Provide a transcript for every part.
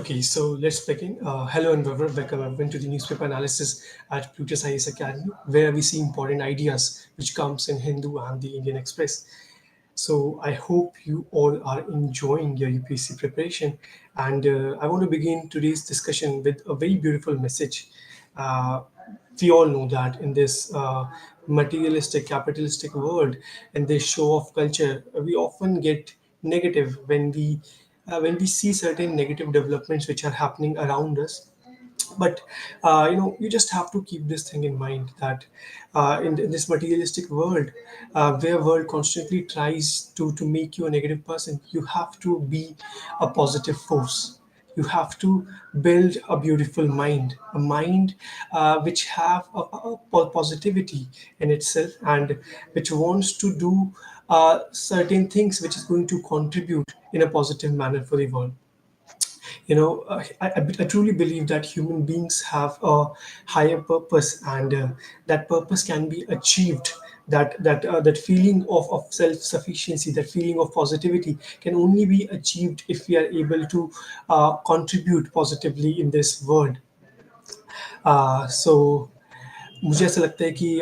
Okay, so let's begin. Hello and welcome everyone to the newspaper analysis at Plutus IAS Academy, where we see important ideas which comes in Hindu and the Indian Express. So I hope you all are enjoying your UPSC preparation, and I want to begin today's discussion with a very beautiful message. Uh, we all know that in this materialistic, capitalistic world, in this show of culture, we often get negative when we see certain negative developments which are happening around us. But you just have to keep this thing in mind that in this materialistic world, where world constantly tries to make you a negative person, you have to be a positive force. You have to build a beautiful mind, a mind which have a positivity in itself, and which wants to do certain things which is going to contribute in a positive manner for the world. I truly believe that human beings have a higher purpose, and that purpose can be achieved. That feeling of self-sufficiency, that feeling of positivity, can only be achieved if we are able to contribute positively in this world. So मुझे ऐसा लगता है कि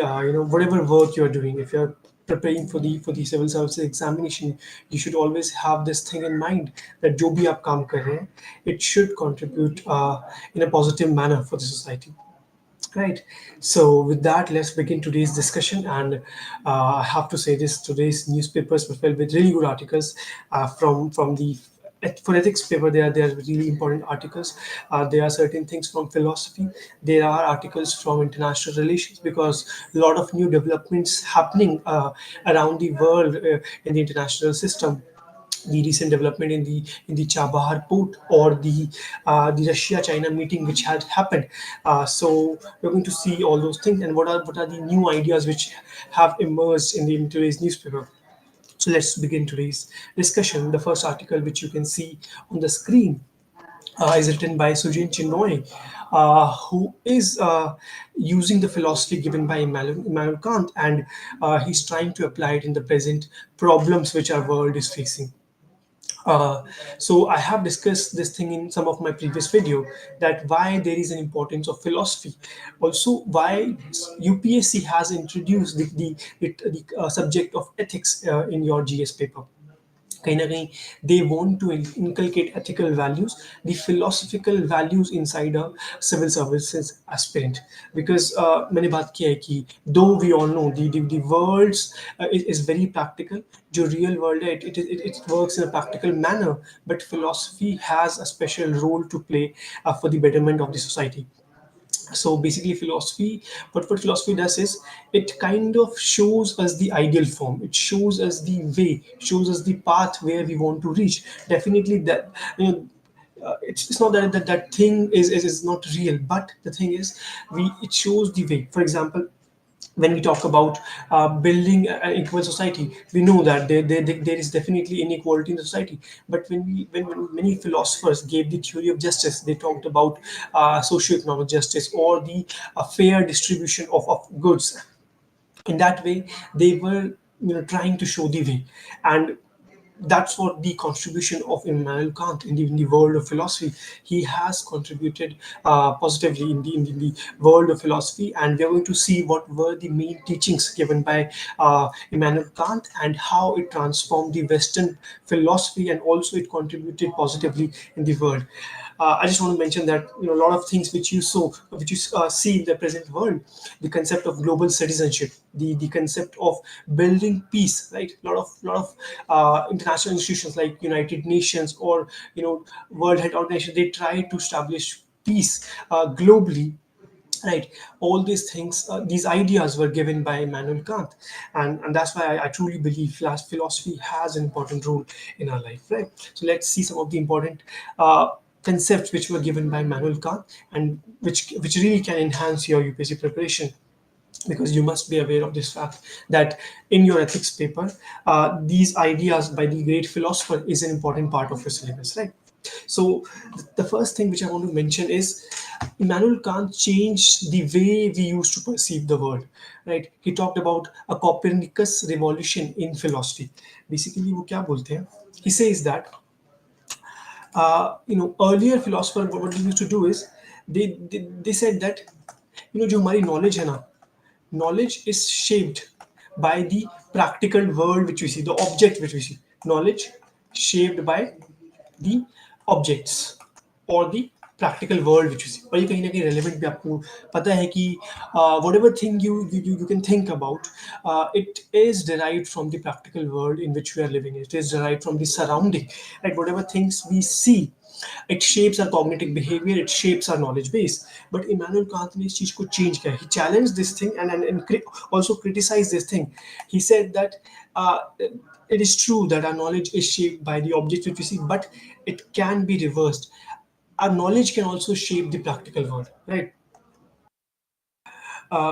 whatever work you are doing, if you're preparing for the civil services examination, you should always have this thing in mind that जो भी आप काम कर रहे हैं, it should contribute in a positive manner for the society. Right. So with that, let's begin today's discussion. And I have to say this: today's newspapers were filled with really good articles from the phonetics paper. There are really important articles. There are certain things from philosophy. There are articles from international relations, because a lot of new developments happening around the world in the international system. The recent development in the Chabahar port, or the Russia-China meeting which had happened. So we're going to see all those things, and what are the new ideas which have emerged in today's newspaper. So let's begin today's discussion. The first article which you can see on the screen is written by Sujin Chinoy, who is using the philosophy given by Immanuel Kant, and he's trying to apply it in the present problems which our world is facing. So I have discussed this thing in some of my previous video, that why there is an importance of philosophy. Also, why UPSC has introduced the subject of ethics in your GS paper. कहीं ना कहीं they want to inculcate ethical values, the philosophical values inside a civil services aspirant. Because मैंने बात किया है कि though we all know the world's is very practical, जो real world है, it works in a practical manner, but philosophy has a special role to play for the betterment of the society. So basically philosophy, what philosophy does is, it kind of shows us the ideal form, it shows us the way, shows us the path where we want to reach. Definitely that, it's not that thing is not real, but the thing is, it shows the way. For example, when we talk about building an equal society, we know that there is definitely inequality in the society. But when many philosophers gave the theory of justice, they talked about socio-economic justice, or the fair distribution of goods. In that way, they were trying to show the way. And that's what the contribution of Immanuel Kant in the world of philosophy. He has contributed positively in the world of philosophy, and we are going to see what were the main teachings given by Immanuel Kant, and how it transformed the Western philosophy, and also it contributed positively in the world. I just want to mention that a lot of things which you see in the present world, the concept of global citizenship, the concept of building peace, right? A lot of international institutions like United Nations, or World Health Organization, they try to establish peace globally. Right, all these things, these ideas were given by Immanuel Kant, and that's why I truly believe philosophy has an important role in our life. Right, so let's see some of the important concepts which were given by Immanuel Kant, and which really can enhance your UPSC preparation. Because you must be aware of this fact, that in your ethics paper, these ideas by the great philosopher is an important part of your syllabus, right? So the first thing which I want to mention is, Immanuel Kant changed the way we used to perceive the world, right? He talked about a Copernicus revolution in philosophy. Basically, वो क्या बोलते हैं? He says that Earlier philosopher, what they used to do is they said that जो हमारी knowledge है ना, knowledge is shaped by the practical world which we see, the object which we see. Knowledge shaped by the objects or the practical world which you see. और ये कहीं ना कहीं relevant भी आपको पता है कि whatever thing you can think about, it is derived from the practical world in which we are living. It is derived from the surrounding, right? Whatever things we see, it shapes our cognitive behavior, it shapes our knowledge base. But Immanuel Kant ने इस चीज को change किया. He challenged this thing and also criticized this thing. He said that it is true that our knowledge is shaped by the objects which we see, but it can be reversed. Our knowledge can also shape the practical world, right?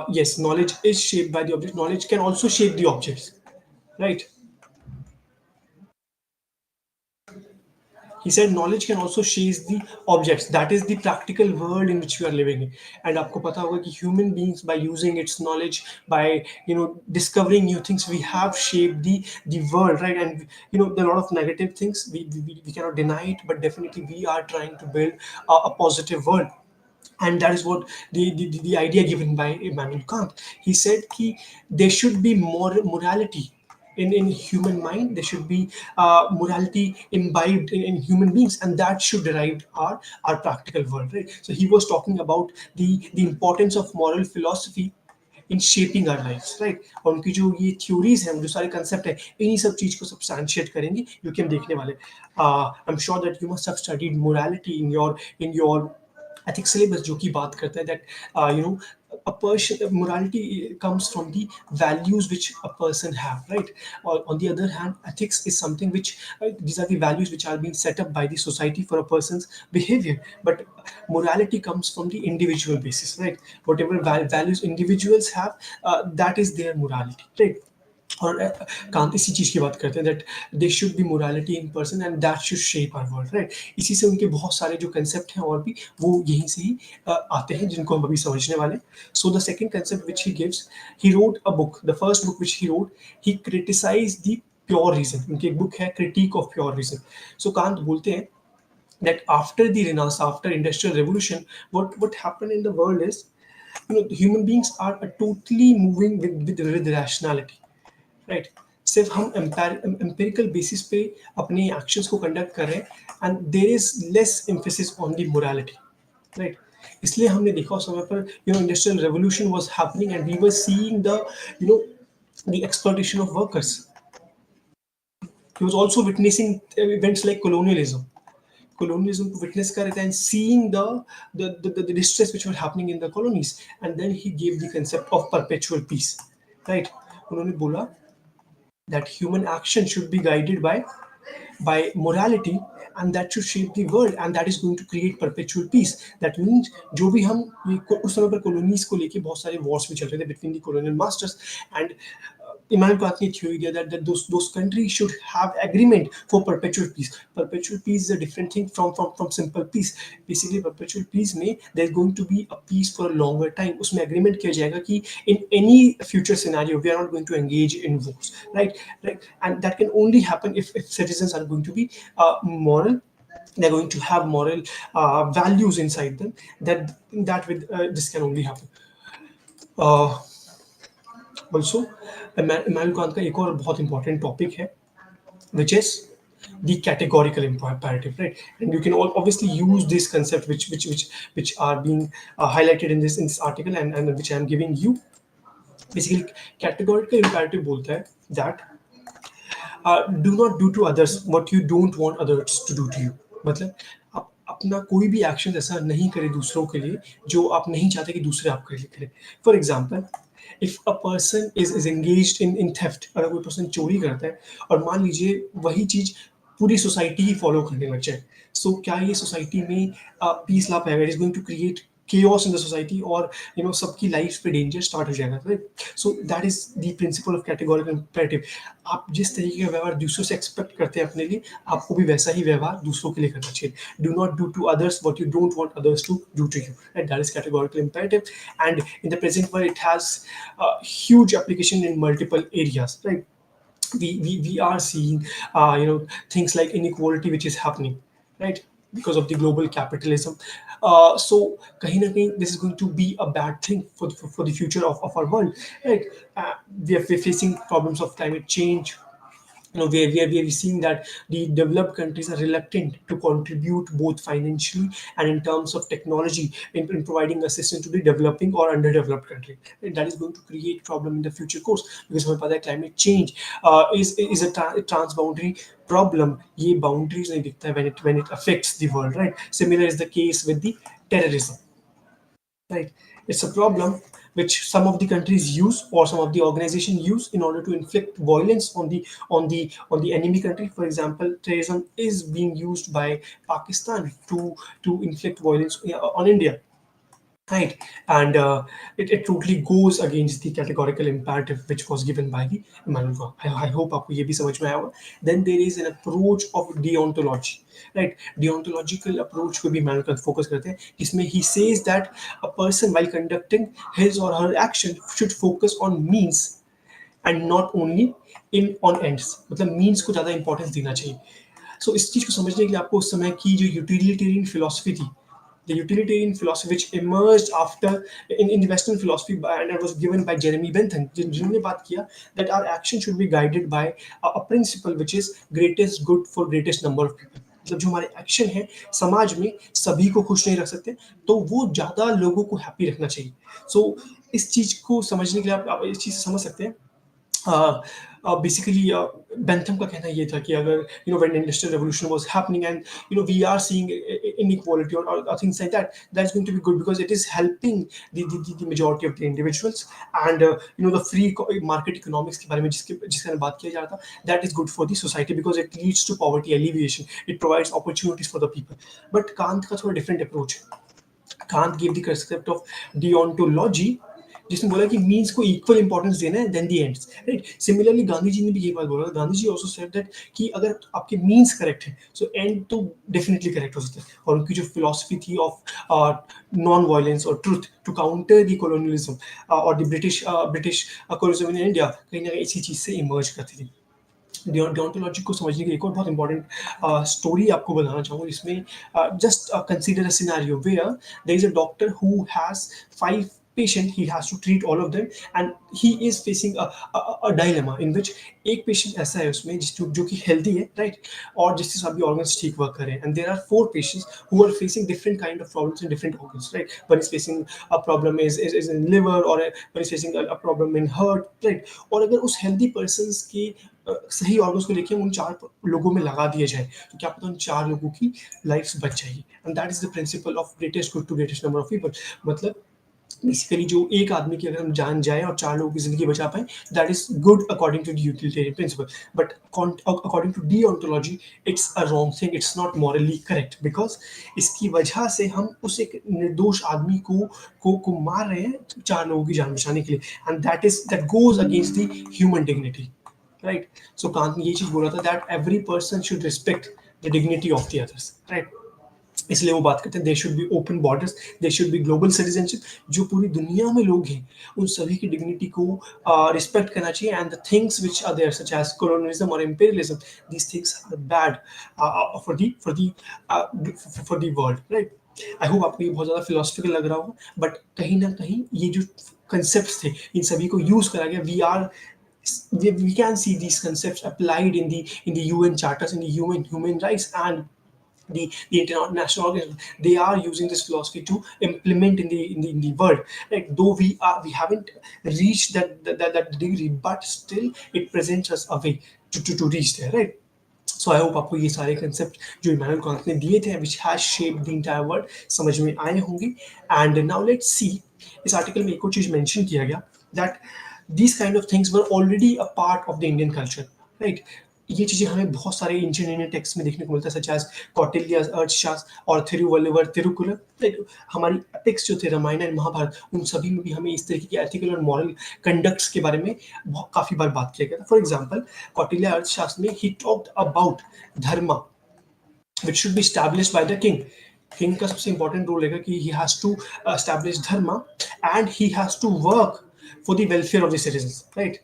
Yes, knowledge is shaped by the object. Knowledge can also shape the objects, right? He said knowledge can also shape the objects. That is the practical world in which we are living in. And आपको पता होगा कि human beings, by using its knowledge, by discovering new things, we have shaped the world, right? And there are a lot of negative things. We cannot deny it, but definitely we are trying to build a positive world. And that is what the idea given by Immanuel Kant. He said that there should be more morality in human mind. There should be morality imbibed in human beings, and that should derive our practical world, right? So he was talking about the importance of moral philosophy in shaping our lives, right? और उनकी जो ये theories हैं, जो सारे concept है, इन्हीं सब चीज को substantiate करेंगे, जो कि हम देखने वाले. I'm sure that you must have studied morality in your ethics syllabus, जो की बात करता है that a person, morality comes from the values which a person have, right? Or on the other hand, ethics is something which these are the values which are being set up by the society for a person's behavior. But morality comes from the individual basis, right? Whatever values individuals have, that is their morality, right? और कांत इसी चीज की बात करते हैं that they should be morality in person and that should shape our world, right? इसी से उनके बहुत सारे जो कंसेप्ट हैं और भी वो यहीं से ही आते हैं, जिनको हम अभी समझने वाले. So the second concept which he gives, he wrote a book, the first book which he wrote, he criticised the pure reason. उनकी एक बुक है critique of pure reason. So Kant बोलते हैं that after the Renaissance, after Industrial Revolution, what happened in the world is, human beings are totally moving with rationality, right? सिर्फ हम empirical basis पे अपने actions को conduct कर रहे हैं and there is less emphasis on the morality, right? इसलिए हमने देखा उस समय पर industrial revolution was happening and we were seeing the exploitation of workers. He was also witnessing events like colonialism को witness कर रहे थे and seeing the distress which were happening in the colonies, and then he gave the concept of perpetual peace, right? उन्होंने बोला that human action should be guided by morality, and that should shape the world, and that is going to create perpetual peace. That means जो भी हम उस समय पर colonies को लेके बहुत सारे wars भी चल रहे थे between the colonial masters, and Immanuel Kant ने theory दिया that those countries should have agreement for perpetual peace. Perpetual peace is a different thing from simple peace. Basically perpetual peace में there's going to be a peace for a longer time. उसमें agreement किया जाएगा कि in any future scenario we are not going to engage in wars, right? And that can only happen if citizens are going to be moral. They're going to have moral values inside them. That with this can only happen. Also, Immanuel Kant का एक और बहुत important topic है, which is the categorical imperative, right? And you can obviously use this concept which are being highlighted in this article and which I am giving you. Basically, categorical imperative बोलता है that do not do to others what you don't want others to do to you. मतलब आप अपना कोई भी action ऐसा नहीं करें दूसरों के लिए जो आप नहीं चाहते कि दूसरे आपके लिए करें. For example, if a person is engaged in theft, अगर कोई पर्सन चोरी करता है और मान लीजिए वही चीज पूरी सोसाइटी ही फॉलो करने लग जाए, सो क्या ये सोसाइटी में पीस ला पाएगा? It is going to create chaos in the society, or सबकी लाइफ पे डेंजर स्टार्ट हो जाएगा, right? So that is the principle of categorical imperative. आप जिस तरीके का व्यवहार दूसरों से एक्सपेक्ट करते हैं अपने लिए, आपको भी वैसा ही व्यवहार दूसरों के लिए करना चाहिए. Do not do to others what you don't want others to do to you, right? That is categorical imperative. And in the present world it has huge application in multiple areas, right? We are seeing things like inequality which is happening, right? because of the global capitalism. So kahin na kahin, this is going to be a bad thing for the future of our world, right? We are facing problems of climate change, where we're seeing that the developed countries are reluctant to contribute both financially and in terms of technology in providing assistance to the developing or underdeveloped country. And that is going to create problem in the future course, because हमें पता है climate change is a transboundary problem. ये boundaries नहीं दिखता है when it affects the world, right? Similar is the case with the terrorism, right? It's a problem which some of the countries use, or some of the organizations use, in order to inflict violence on the enemy country. For example, terrorism is being used by Pakistan to inflict violence on India, right? And it totally goes against the categorical imperative which was given by the Immanuel Kant. I hope आपको ये भी समझ में आया होगा. Then there is an approach of deontology, right? Deontological approach को भी Immanuel Kant focus करते हैं. इसमें he says that a person while conducting his or her action should focus on means and not only on ends. मतलब means को ज़्यादा importance देना चाहिए. So इस चीज को समझने के लिए आपको उस समय की जो यूटिलिटेरियन फिलॉसफी थी, the utilitarian philosophy which emerged after in the Western philosophy, and it was given by Jeremy Bentham, जिन्होंने बात किया that our action should be guided by a principle which is greatest good for greatest number of people. मतलब जो हमारे action है समाज में सभी को खुश नहीं रख सकते, तो वो ज्यादा लोगों को हैप्पी रखना चाहिए. सो इस चीज को समझने के लिए आप इस चीज समझ सकते हैं. Basically, Bentham का कहना ये था कि अगर when industrial revolution was happening and we are seeing inequality or things like that, that's going to be good because it is helping the majority of the individuals, and the free market economics के बारे में जिसका बात किया जा रहा था, that is good for the society because it leads to poverty alleviation, it provides opportunities for the people. But Kant का थोड़ा different approach है. Kant gave the concept of deontology, जिसने बोला कि मीन्स को इक्वल इंपॉर्टेंस देना है then the ends, right? Similarly Gandhi ji ने भी ये बात बोला. Gandhi ji also said that कि अगर आपके मीन्स करेक्ट है सो एंड तो डेफिनेटली करेक्ट हो सकता है. और उनकी जो फिलॉसफी थी ऑफ नॉन वायलेंस और truth to counter the colonialism और the British colonialism in India, कहीं ना कहीं इसी चीज से इमर्ज करती थी. डियोंटोलॉजी को समझने के लिए एक और बहुत इंपॉर्टेंट स्टोरी आपको बताना चाहूँगा. इसमें just consider a scenario where there is a doctor who has 5 patient, he has to treat all of them and he is facing a dilemma in which एक पेशेंट ऐसा है उसमें जो कि हेल्दी है, राइट, और जिससे सभी ऑर्गन्स ठीक वर्क करें, and there are 4 patients who are facing different kind of problems in different organs, right. One is facing a problem is in liver, और one is facing a problem in heart, right. और अगर उस healthy persons की सही organs को लेके उन 4 लोगों में लगा दिया जाए तो क्या पता उन 4 लोगों की लाइफ बच जाएगी. And that is the principle of greatest good to greatest number of people. मतलब बेसिकली जो एक आदमी की अगर हम जान जाए और 4 लोगों की जिंदगी बचा पाए, that is good according to the utilitarian principle. But according to deontology it's a wrong thing, it's not morally correct, because इसकी वजह से हम उस एक निर्दोष आदमी को मार रहे हैं 4 लोगों की जान बचाने के लिए, and that goes against the human dignity, right. So Kant ने ये चीज बोला था that every person should respect the dignity of the others, right. इसलिए वो बात करते हैं there should be open borders, there should be global citizenship. जो पूरी दुनिया में लोग हैं उन सभी की डिग्निटी को रिस्पेक्ट करना चाहिए, and the things which are there such as colonialism और imperialism, these things are bad for the world, right. I hope आपको ये बहुत ज़्यादा फिलोसफिकल लग रहा होगा, बट कहीं ना कहीं ये जो कंसेप्ट थे इन सभी को यूज करा गया. We can see these concepts applied in the UN charters, in the human rights, and the international organism. They are using this philosophy to implement in the world. Like though we haven't reached that degree, but still it presents us a way to reach there, right? So I hope आपको ये सारे concept जो Immanuel Kant ने दिए थे which has shaped the entire world समझ में आए होंगे. And now let's see, इस आर्टिकल में एक और चीज मेंशन किया गया that these kind of things were already a part of the Indian culture, right. ये चीजें हमें बहुत सारे एंशिएंट इंडियन टेक्स्ट में देखने को मिलता है, सच एज कौटिल्य's अर्थशास्त्र और थिरुवल्लुवर तिरुकुलर, राइट. हमारी एपिक्स जो थे रामायण एंड महाभारत, उन सभी में भी हमें इस तरीके के एथिकल और मॉरल कंडक्ट्स के बारे में काफी बार बात किया गया था. फॉर एग्जांपल कौटिल्य अर्थशास्त्र में ही टॉक्ड अबाउट धर्म which should be established by the king. King का सबसे इंपॉर्टेंट रोल रहेगा कि he has to establish धर्म and he has to work for the welfare of the citizens, right.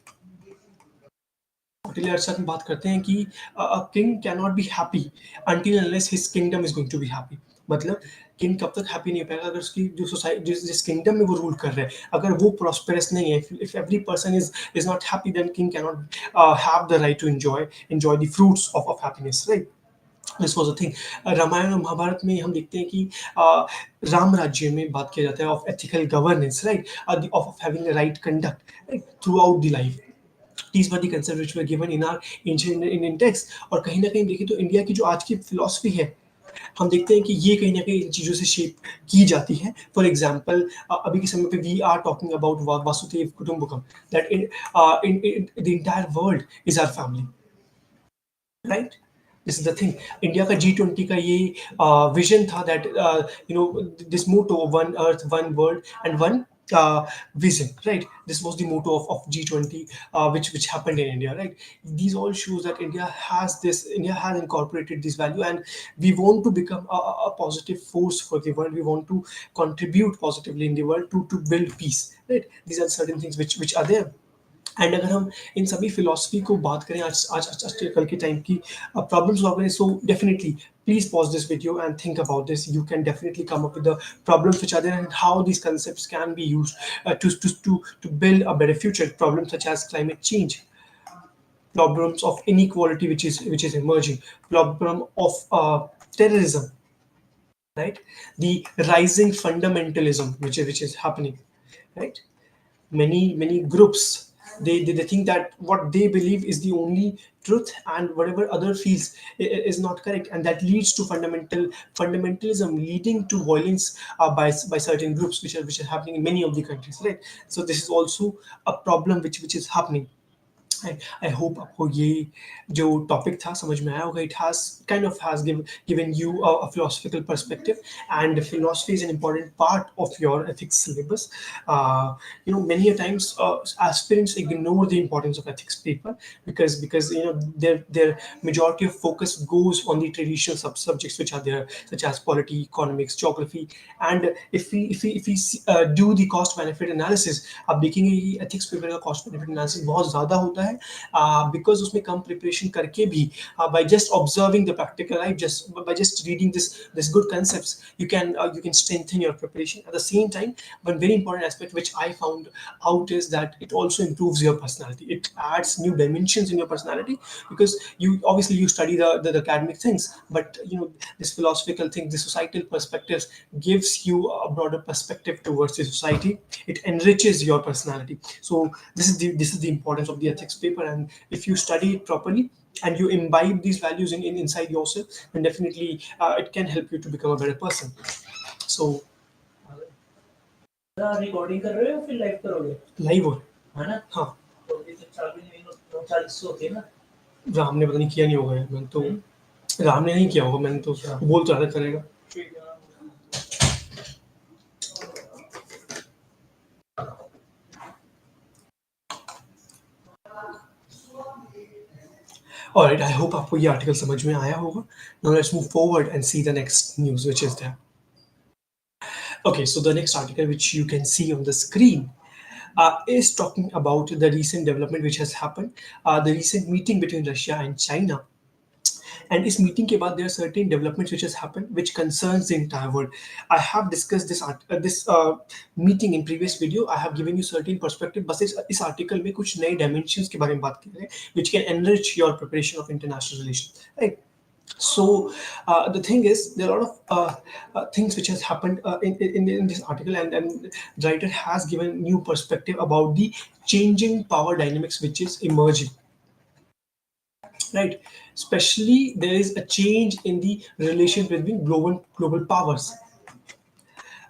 छोटे अर्थ में बात करते हैं कि king can not be happy until unless his kingdom is going to be happy. मतलब किंग कब तक हैप्पी नहीं हो पाएगा अगर उसकी जो सोसाइटी जिस किंगडम में वो रूल कर रहे हैं अगर वो प्रॉस्पेरस नहीं है। If every person is not happy then king can not have the right to enjoy the fruits of happiness, right. This was a thing. Ramayana और महाभारत में हम देखते हैं कि राम राज्य में बात किया जाता है of ethical governance, right, of having a right conduct through out the life. These were the concepts which were given in our ancient Indian text। और कहीं ना कहीं देखें तो इंडिया की जो आज की फिलोसफी है हम देखते हैं कि ये कहीं ना कहीं इन चीज़ों से शेप की जाती है। फॉर एग्जाम्पल अभी के समय पे वी आर टॉकिंग अबाउट वासुदेव कुटुंबकम, that in the entire world is our family, right. This is the thing. India का G20 का ये विजन था that this motto one earth one world and one vision, right? This was the motto of G20, which happened in India, right? These all shows that India has incorporated this value, and we want to become a positive force for the world. We want to contribute positively in the world to build peace, right? These are certain things which are there। And अगर हम इन सभी philosophy को बात करें आज कल के time की प्रॉब्लम सॉल्व करें, so definitely please pause this video and think about this। You can definitely come up with the problems which are there and how these concepts can be used to build a better future। Problems such as climate change, problems of inequality which is emerging, problem of terrorism, right? The rising fundamentalism which is happening, right? Many groups, they think that what they believe is the only truth and whatever other feels is not correct, and that leads to fundamentalism leading to violence by certain groups which are happening in many of the countries, right? So this is also a problem which is happening। I hope आपको ये जो topic था समझ में आया होगा। It has kind of has given you a philosophical perspective, and philosophy is an important part of your ethics syllabus। Many a times aspirants ignore the importance of ethics paper because their majority of focus goes on the traditional subjects which are there, such as polity, economics, geography। And if we do the cost benefit analysis, आप देखेंगे कि ethics paper का cost benefit analysis बहुत ज़्यादा होता है because उसमें कम preparation करके भी by just observing the practical life, by just reading this good concepts, you can strengthen your preparation। At the same time, one very important aspect which I found out is that it also improves your personality। It adds new dimensions in your personality because you study the academic things, but this philosophical thing, the societal perspectives gives you a broader perspective towards the society। It enriches your personality। So this is the importance of the ethics paper, and if you study it properly and you imbibe these values inside yourself, then definitely it can help you to become a better person। So recording कर रहे हो फिर live करोगे? Live हो है ना? हाँ। तो ये तो 40 होते हैं ना? राम ने पता नहीं किया नहीं होगा यार, मैंने तो राम ने नहीं किया होगा, मैंने तो बोल तो रहा था करेगा। Alright, I hope आपको ये आर्टिकल समझ में आया होगा। Now let's move forward and see the next news which is there। Okay, so the next article which you can see on the screen is talking about the recent development which has happened, the recent meeting between Russia and China। And this meeting के बाद there are certain developments which has happened which concerns the entire world। I have discussed this meeting in previous video। I have given you certain perspective, बस इस article में कुछ नए dimensions के बारे में बात कर रहे हैं which can enrich your preparation of international relations, right? So the thing is, there are a lot of things which has happened in this article, and the writer has given new perspective about the changing power dynamics which is emerging, right? Especially there is a change in the relation between global powers।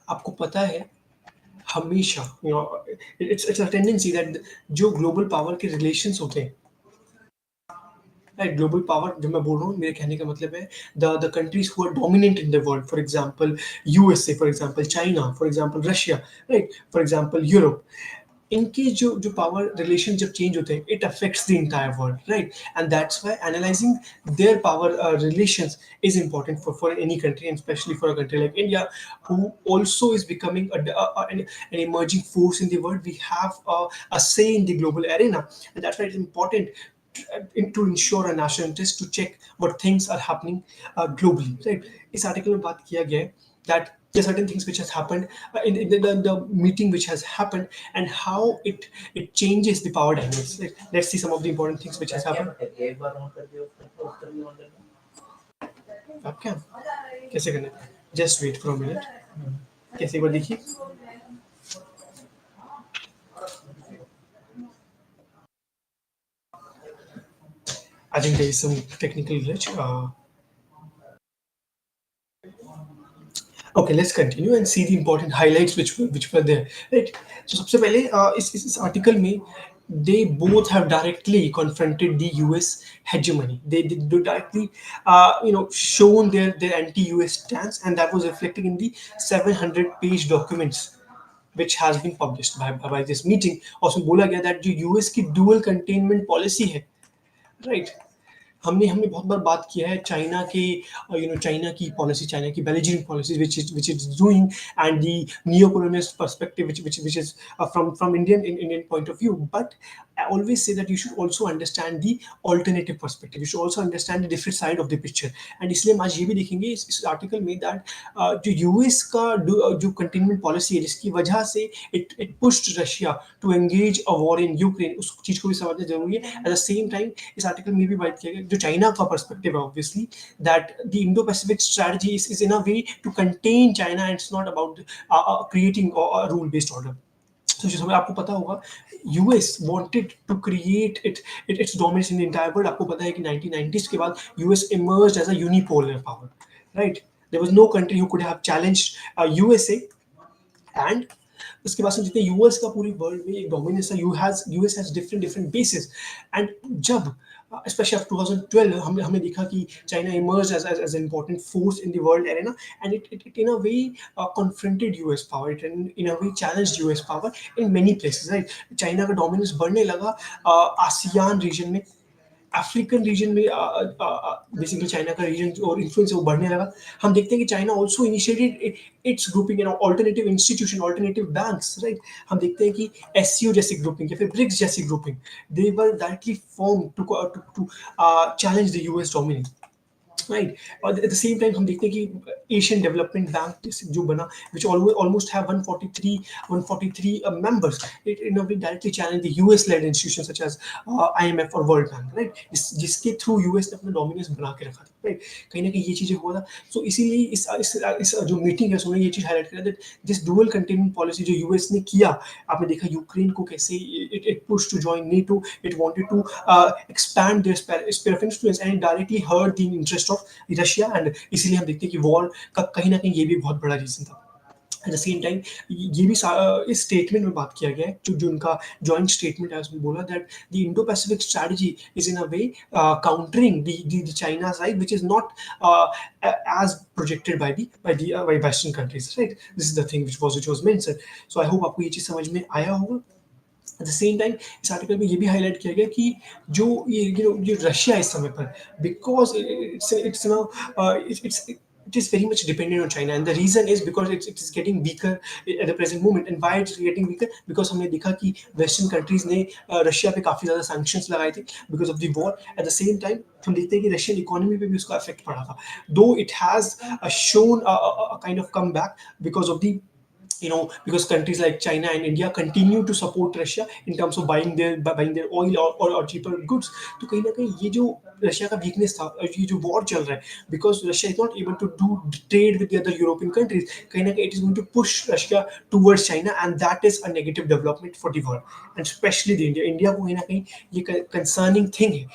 आपको पता है हमेशा it's a tendency that जो global power के relations होते हैं, right? Global power जो मैं बोल रहा हूँ, मेरे कहने का मतलब है the countries who are dominant in the world, for example USA, for example China, for example Russia, right, for example Europe। इनके जो पावर रिलेशन जब चेंज होते हैं, it affects the entire world, right? And that's why analysing their power relations is important for any country, and especially for a country like India, who also is becoming an emerging force in the world। We have a say in the global arena, and that's why it's important to ensure a national interest, to check what things are happening globally, right? इस article में बात किया गया है that there are certain things which has happened in the meeting which has happened, and how it changes the power dynamics. Let's see some of the important things which has happened. एक बार on कर दियो poster भी on करना आप क्या कैसे करना है? Just wait for a minute. कैसे एक बार देखिए. I think there is some technical glitch. Okay, let's continue and see the important highlights which were there. Right. So सबसे पहले इस article में they both have directly confronted the US hegemony. They directly shown their anti-US stance, and that was reflected in the 700-page documents which has been published by this meeting. और उसमें बोला गया that जो US की dual containment policy है, right? हमने बहुत बार बात किया है चाइना के चाइना की पॉलिसी, चाइना की बेलिजेंट policy which is doing, and the neo-colonialist perspective which is from Indian point of view. But I always say that you should also understand the alternative perspective. You should also understand the different side of the picture. And इसलिए हम आज ये भी देखेंगे इस article में that जो US का जो कंटेनमेंट पॉलिसी है जिसकी वजह से it pushed Russia to engage a war in Ukraine, उस चीज को भी समझना जरूरी है. At the same time इस आर्टिकल में भी बात किया गया जो चाइना का पर्सपेक्टिव है obviously that the Indo-Pacific strategy is in a way to contain China, and it's not about creating a rule-based order. So जो आपको पता होगा US wanted to create its dominance in the entire world. आपको पता है कि 1990s के बाद US emerged as a unipolar power, right? There was no country who could have challenged USA, and उसके बाद से जितने यूएस का पूरी वर्ल्ड में एक डोमिनेंस है, US has different basis. And जब especially after 2012 हमने देखा कि China emerged as an important force in the world arena, and it in a way confronted US power. It in a way challenged US power in many places, right? China का dominance बढ़ने लगा ASEAN region में, African region में basically China का reason और influence वो बढ़ने लगा. हम देखते हैं कि China also initiated it's grouping in alternative institution, alternative banks, right? हम देखते हैं कि एससीओ जैसी ग्रुपिंग या फिर ब्रिक्स जैसी grouping, they were directly form to challenge the US dominance, right? और एट द सेम टाइम हम देखते हैं कि एशियन डेवलपमेंट बैंक जो बना which almost have 143 members, it in a way directly challenge the US led institutions such as IMF or World Bank, right? जिसके through US ने अपना डोमिनेंस बना के रखा था, राइट? कहीं ना कहीं ये चीजें हुआ था. सो इसीलिए इस जो मीटिंग है उसमें ये चीज हाईलाइट करा that this dual containment policy जो यूएस ने किया, आपने देखा यूक्रेन को कैसे it push to join NATO, it wanted to expand their sphere of influence, and directly hurt the interest of Russia. And इसीलिए हम देखते हैं कि वॉर का कहीं ना कहीं ये भी बहुत बड़ा रीजन था. एट द सेम टाइम ये भी इस स्टेटमेंट में बात किया गया है जो उनका जॉइंट स्टेटमेंट है उसमें बोला that the Indo Pacific strategy is in a way countering the China side which is not as projected by western countries, right? This is the thing which was mentioned. So I hope आपको ये चीज समझ में आया होगा. At the same time इस article में ये भी हाईलाइट किया गया कि जो ये रशिया इस समय पर, because it is very much dependent on China, and the reason is because it is getting weaker at the present moment. And why it's getting weaker? Because हमने देखा कि वेस्टर्न कंट्रीज ने रशिया पे काफी ज्यादा सैंक्शंस लगाए थे because of the war. At the same time हम देखते हैं कि रशियन इकोनॉमी पे भी उसका इफेक्ट पड़ा था, though it has shown a kind of comeback because of the because countries like China and India continue to support Russia in terms of buying their oil or cheaper goods. तो कहीं ना कहीं ये जो Russia का weakness था, ये जो वॉर चल रहा है, because Russia is not able to do trade with the other European countries, कहीं ना कहीं it is going to push Russia towards China, and that is a negative development for the world, and especially the India को कहीं ना कहीं ये concerning thing है.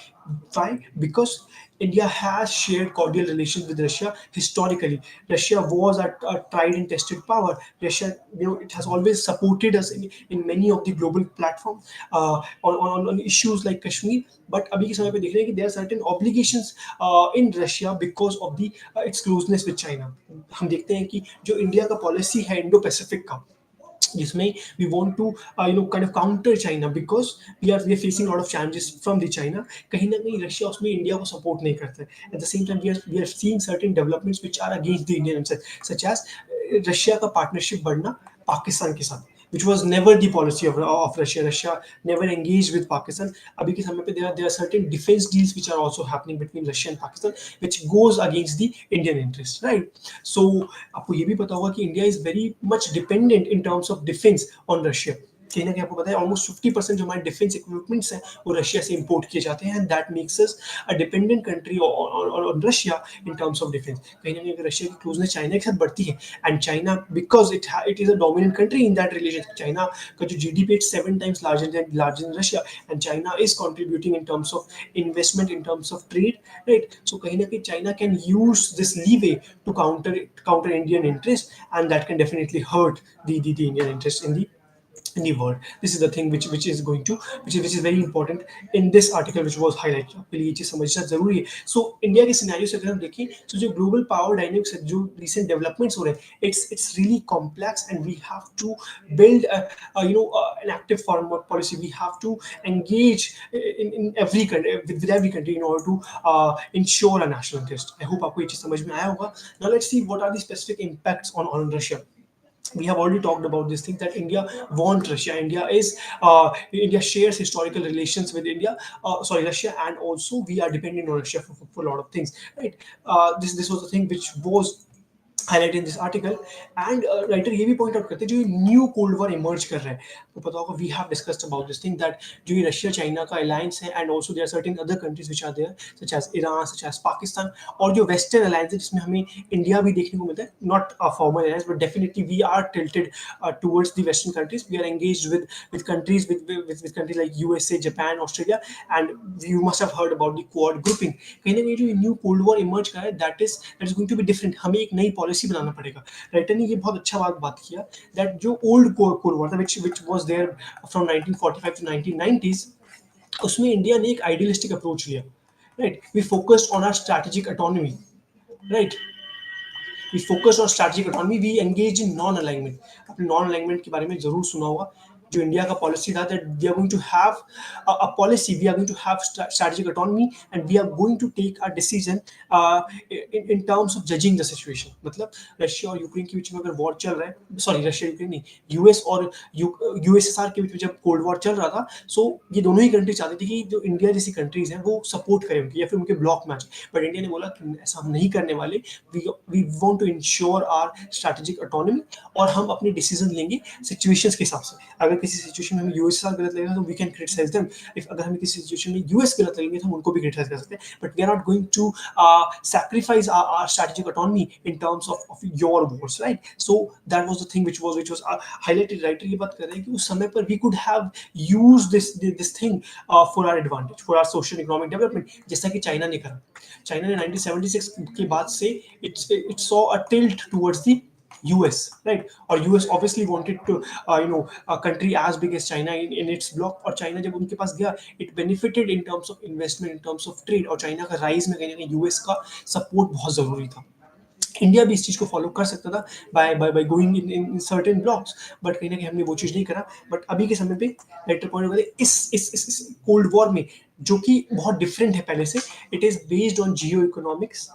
Why? Because India has shared cordial relations with Russia historically. Russia was a tried and tested power. Russia, it has always supported us in many of the global platforms on issues like Kashmir. But अभी के समय पे देख रहे हैं कि there are certain obligations in Russia because of the its closeness with China. हम देखते हैं कि जो इंडिया का पॉलिसी है इंडो पैसिफिक का, जिसमें we want to kind of counter China because we are facing a lot of challenges from the China. कहीं ना कहीं रशिया उसमें इंडिया को सपोर्ट नहीं करता है. At the same time we are seeing certain developments which are against the Indian themselves, such as Russia का partnership बढ़ना पाकिस्तान के साथ. which was never the policy of Russia. Russia never engaged with Pakistan. Abhi ke समय पे there are certain defense deals which are also happening between Russia and Pakistan, which goes against the Indian interest, right? So आपको ये भी पता होगा कि India is very much dependent in terms of defense on Russia. कहीं ना कहीं आपको पता है ऑलमोस्ट 50% जो हमारे डिफेंस इक्विपमेंट्स हैं वो रशिया से इंपोर्ट किए जाते हैं, and that makes us a dependent country on Russia in terms of defence. कहीं ना कहीं अगर रशिया की क्लोजनेस चाइना के साथ बढ़ती है, and China because it is a dominant country in that relation, China का जो GDP it's 7 times larger than Russia, and China is contributing in terms of investment, in terms of trade, right? So कहीं ना कहीं China can use this leeway to counter Indian interest, and that can definitely hurt the Indian interest in the world. This is the thing which is going to which is very important in this article which was highlighted. आपके लिए ये चीज समझना जरूरी है. So India के scenario से अगर हम देखें तो जो ग्लोबल पावर डायनेमिक्स है, जो recent developments हो रहे हैं, it's really complex, and we have to build an active foreign policy. We have to engage in every country with every country in order to ensure a national interest. I hope आपको ये चीज समझ में आया होगा. Now let's see what are the specific impacts on Russia. We have already talked about this thing that India wants Russia. India shares historical relations with Russia, and also we are dependent on Russia for a lot of things, right? This was the thing which was highlighted in this article, and writer ये भी point out करते हैं जो new cold war emerge कर रहा है. तो पता होगा we have discussed about this thing that जो ये रशिया चाइना का अलायंस है, and also there are certain other countries which are there such as Iran, such as Pakistan, और जो वेस्टर्न अलायंस है जिसमें हमें इंडिया भी देखने को मिलता है, not a formal alliance but definitely we are tilted towards the western countries. We are engaged with countries with countries like USA, Japan, Australia, and you must have heard about the Quad grouping. कहीं ना कहीं जो new cold war emerge कर रहा है that is going to be different. हमें एक नई पॉलिसी बनाना पड़ेगा. राइटर ने ये बहुत अच्छा बात किया दैट जो ओल्ड कोल्ड वॉर था which was there from 1945 to 1990s, उसमें इंडिया ने एक आइडियलिस्टिक अप्रोच लिया, right? We focused on our strategic autonomy, right? We focused on strategic autonomy. We engaged in non-alignment. आपने non-alignment के बारे में जरूर सुना होगा. जो इंडिया का पॉलिसी था that we are going to have a policy, we are going to have strategic autonomy, and we are going to take a decision in terms of judging the situation. मतलब Russia और Ukraine के बीच में अगर war चल रहा है, sorry Russia Ukraine नहीं, US और यूएसएसआर के बीच में जब कोल्ड वॉर चल रहा था, सो ये दोनों ही कंट्री चाहती थी कि जो इंडिया जैसी कंट्रीज हैं वो सपोर्ट करें उनकी या फिर उनके ब्लॉक मैच, बट इंडिया ने बोला कि ऐसा हम नहीं करने वाले. We want to ensure our strategic autonomy, और हम अपने डिसीजन लेंगे सिचुएशंस के हिसाब से. अगर किसी सिचुएशन में हमें यूएसएसआर गलत लगेगा तो we can criticise them. If अगर हमें किसी सिचुएशन में यूएस गलत लगेंगे तो हम उनको भी क्रिटिसाइज कर सकते हैं, but we are not going to sacrifice our strategic autonomy in terms of your wars, right? So that was the thing which was highlighted. Writer ये बात कर रहे हैं कि उस समय पर we could have used this thing for our advantage, for our social economic development, जैसा कि चाइना ने करा. चाइना ने 1976 के बाद से it saw a tilt towards the US, right? Or US obviously wanted to a country as big as China in its block, और China जब उनके पास गया it benefited in terms of investment, in terms of trade, और China का rise में कहीं ना कहीं यूएस का सपोर्ट बहुत जरूरी था. इंडिया भी इस चीज को फॉलो कर सकता था by going in certain blocks, but कहीं ना कहीं हमने वो चीज नहीं करा. बट अभी के समय पे राइटर पॉइंट करते इस कोल्ड वॉर में, जो कि बहुत डिफरेंट है पहले से, it is based on geo economics.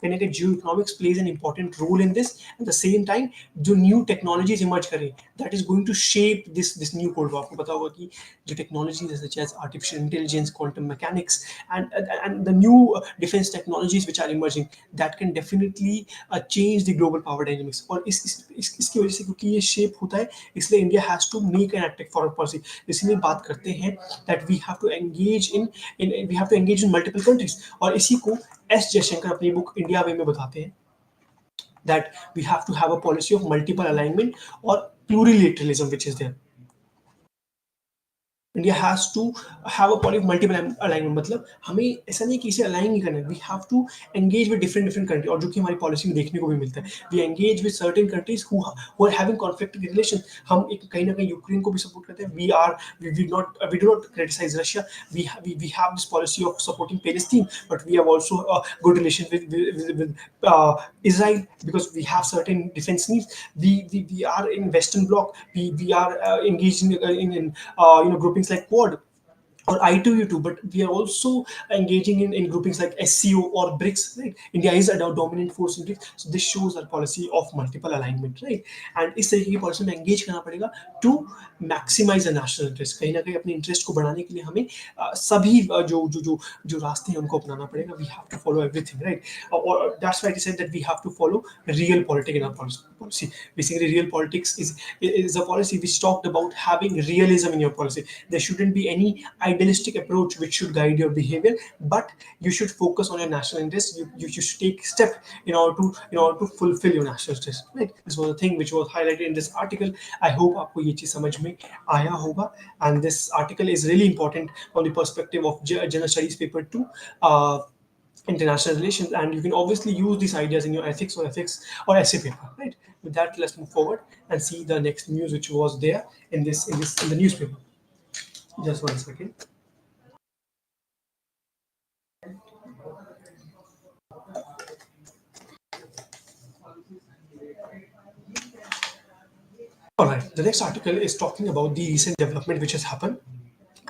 कहीं ना कहीं geo economics plays an important role in this. At the same time जो न्यू टेक्नोलॉजीज इमर्ज कर रही है that is going to shape this new cold war. आपको पता होगा कि जो टेक्नोलॉजीज है such as artificial intelligence, quantum mechanics, and the new defense technologies which are emerging, that can definitely change the global power dynamics. और इसकी वजह से क्योंकि ये शेप होता है, इसलिए India has to make an active foreign policy. इसीलिए बात करते हैं that we have to engage in multiple countries. और इसी को एस जयशंकर अपनी बुक इंडिया वे में बताते हैं that we have to have a policy of multiple alignment or plurilateralism which is there. India has to have a policy of multiple alignment. मतलब हमें ऐसा नहीं कि इसे अलाइन नहीं करना है. We have to engage with different countries, और जो कि हमारी पॉलिसी में देखने को भी मिलता है. We engage with certain countries who are having conflicting relations. हम एक कहीं ना कहीं यूक्रेन को भी सपोर्ट करते हैं. We do not criticize Russia. We have this policy of supporting Palestine, but we have also good relations with Israel, because we have certain defense needs. We are in Western Bloc. We are engaged in groupings like Quad. or I2U2, but we are also engaging in groupings like SCO or BRICS, right? India is a dominant force in BRICS, so this shows our policy of multiple alignment, right? And इस तरीके की policy में engage करना पड़ेगा to maximize the national interest. कहीं ना कहीं अपने interest को बढ़ाने के लिए हमें सभी जो रास्ते हैं उनको अपनाना पड़ेगा. We have to follow everything, right? Or that's why I said that we have to follow real politics in our policy. Basically, real politics is a policy which talked about having realism in your policy. There shouldn't be any idealistic approach which should guide your behavior, but you should focus on your national interest. You should take step in order to fulfill your national interest. Right? This was a thing which was highlighted in this article. I hope आपको ये चीज समझ में आया होगा. And this article is really important from the perspective of General Studies Paper 2. International relations, and you can obviously use these ideas in your ethics or essay paper, right? With that, let's move forward and see the next news which was there in the newspaper. Just one second. All right, the next article is talking about the recent development which has happened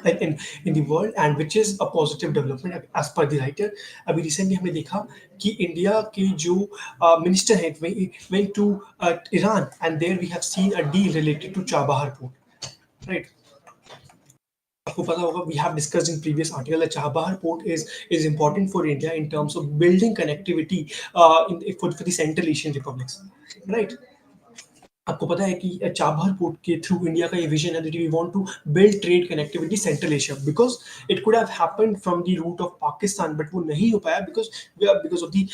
in the world, and which is a positive development as per the writer. अभी recently हमने देखा कि India के जो minister हैं went to Iran, and there we have seen a deal related to Chabahar port, right? आपको पता होगा, we have discussed in previous article that Chabahar port is important for India in terms of building connectivity for the Central Asian republics, right? आपको पता है कि Chabahar port के through India का ये विजन है that we want to build trade connectivity Central Asia, because it could have happened from the route of Pakistan, but वो नहीं हो पाया because of the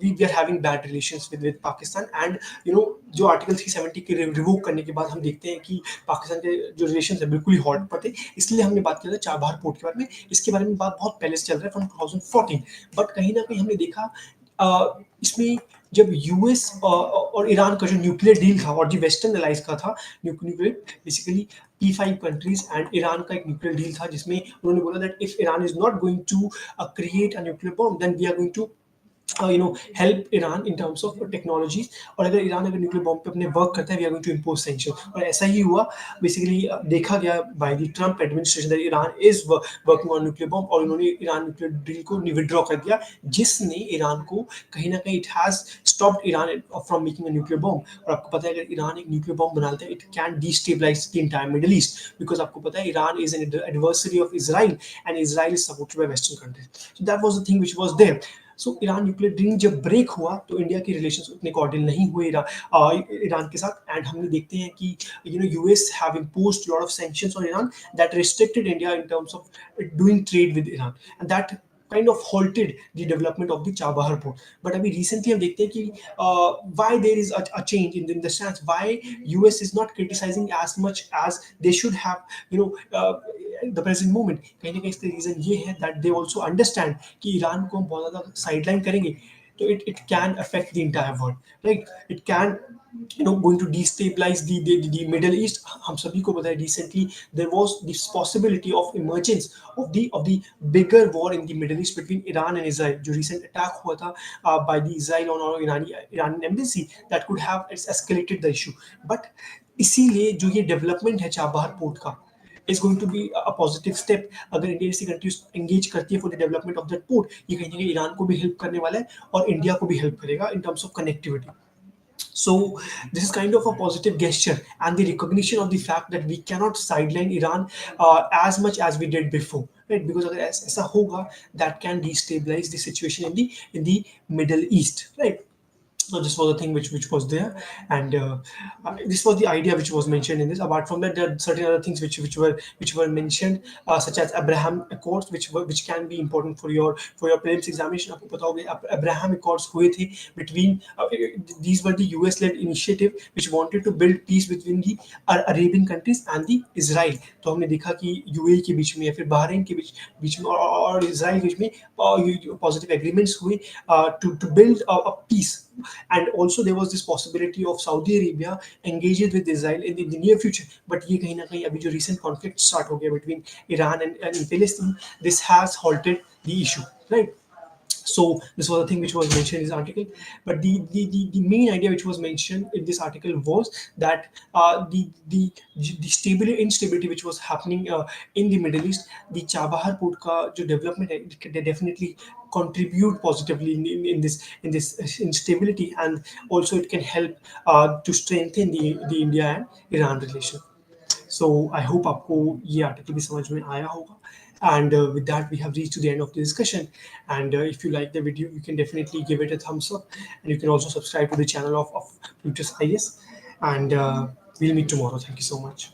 we are having bad relations with Pakistan, and जो article 370 के revoke करने के बाद हम देखते हैं कि पाकिस्तान के जो रिलेशन है बिल्कुल ही हॉट पर थे. इसलिए हमने बात किया था चाबहार पोर्ट के बारे में. इसके बारे में बात बहुत पहले से चल रहा है फ्रॉम 2014, बट कहीं ना कहीं हमने देखा इसमें जब यूएस और ईरान का जो न्यूक्लियर डील था और जो वेस्टर्न एलाइज का था nuclear, basically P5 countries and Iran का एक न्यूक्लियर डील था जिसमें उन्होंने बोला that if Iran is not going to create a nuclear bomb then we are going to help Iran in terms of technologies, और अगर ईरान अगर nuclear bomb पे अपने वर्क करता है we are going to impose sanction. और ऐसा ही हुआ बेसिकली देखा गया by the Trump administration that Iran is working on nuclear bomb, और उन्होंने ईरान न्यूक्लियर डील को विड्रॉ कर दिया, जिसने ईरान को कहीं ना कहीं it has stopped Iran from making a nuclear bomb. और आपको पता है अगर ईरान एक न्यूक्लियर बॉम्ब बनाता है it can destabilise the entire Middle East, because आपको पता है Iran is an adversary of Israel and Israel is supported by western countries. So that was the thing which was there. So Iran nuclear deal जब break हुआ तो India के relations उतने cordial नहीं हुए ईरान के साथ, एंड हमने देखते हैं कि US have imposed lot of sanctions on Iran that restricted India in terms of doing trade with Iran, and that kind of halted the development of the Chabahar port. But अभी recently हम देखते हैं कि why there is a change in the stance, why US is not criticizing as much as they should have, the present moment. कहीं ना कहीं इसका reason ये है that they also understand कि ईरान को हम बहुत ज़्यादा साइडलाइन करेंगे तो it can affect the entire world, right? It can going to destabilize the Middle East. हम सभी को पता है recently there was this possibility of emergence of the bigger war in the Middle East between Iran and Israel. जो recent attack हुआ था by the Israel on Iranian embassy, that could have escalated the issue. But इसीलिए जो ये development है Chabahar port का is going to be a positive step. अगर India जैसी कंट्रीज एंगेज करती है for the development of that port, ये कहीं ना कहीं ईरान को भी हेल्प करने वाला है और इंडिया को भी हेल्प करेगा इन terms of connectivity. So this is kind of a positive gesture and the recognition of the fact that we cannot sideline Iran as much as we did before, right? Because अगर ऐसा होगा that can destabilize the situation in the Middle East, right? So this was the thing which was there, and this was the idea which was mentioned in this. Apart from that, there are certain other things which were mentioned, such as Abraham Accords, which can be important for your prelims examination. आपको पता होगा Abraham Accords हुए थे between these were the US led initiative which wanted to build peace between the Arabian countries and the Israel. तो हमने देखा कि UAE के बीच में या फिर बहरीन के बीच में और इजराइल के बीच में positive agreements हुए to build a peace. And also there was this possibility of Saudi Arabia engaging with Israel in the near future. But ये कहीं ना कहीं अभी जो recent conflict start हो गया between Iran and Palestine, this has halted the issue, right? So this was the thing which was mentioned in this article. But the main idea which was mentioned in this article was that the stability instability which was happening in the Middle East, the Chabahar port का जो development है, it can definitely contribute positively in this instability, and also it can help to strengthen the India and Iran relation. So I hope आपको ये article भी समझ में आया होगा. And with that, we have reached to the end of the discussion. And if you like the video, you can definitely give it a thumbs up. And you can also subscribe to the channel of Plutus IAS. And we'll meet tomorrow. Thank you so much.